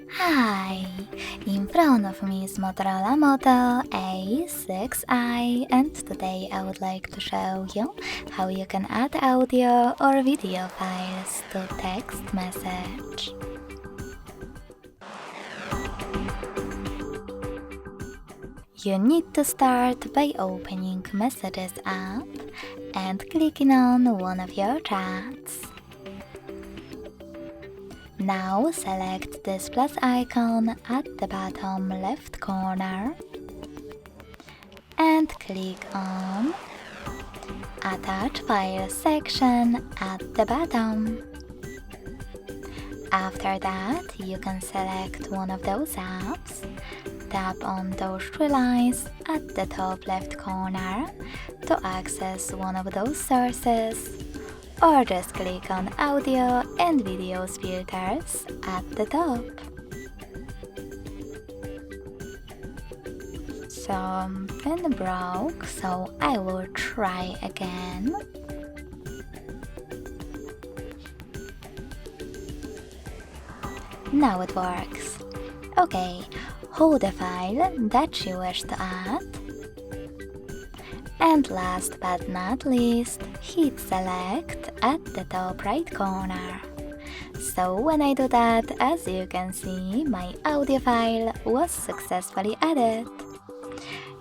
Hi! In front of me is Motorola Moto E6i, and today I would like to show you how you can add audio or video files to text message. You need to start by opening Messages app and clicking on one of your chats. Now select this plus icon at the bottom left corner and click on Attach File section at the bottom. After that, you can select one of those apps, tap on those three lines at the top left corner to access one of those sources, or just click on Audio and Videos filters at the top. Something broke, so I will try again. Now it works. Okay, hold the file that you wish to add. And last but not least, hit select at the top right corner. So when I do that, as you can see, my audio file was successfully added.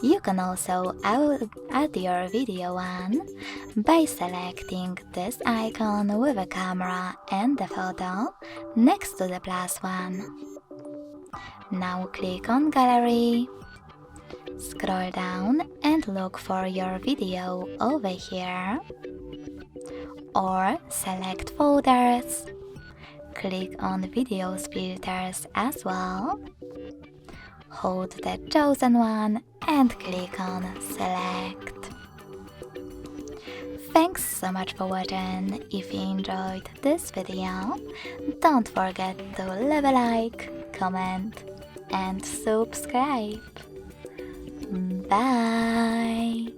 You can also add your video one by selecting this icon with a camera and the photo next to the plus one. Now click on Gallery, scroll down and look for your video over here, or select Folders, click on Videos filters as well, hold the chosen one and click on Select. Thanks so much for watching. If you enjoyed this video, don't forget to leave a like, comment and subscribe. Bye!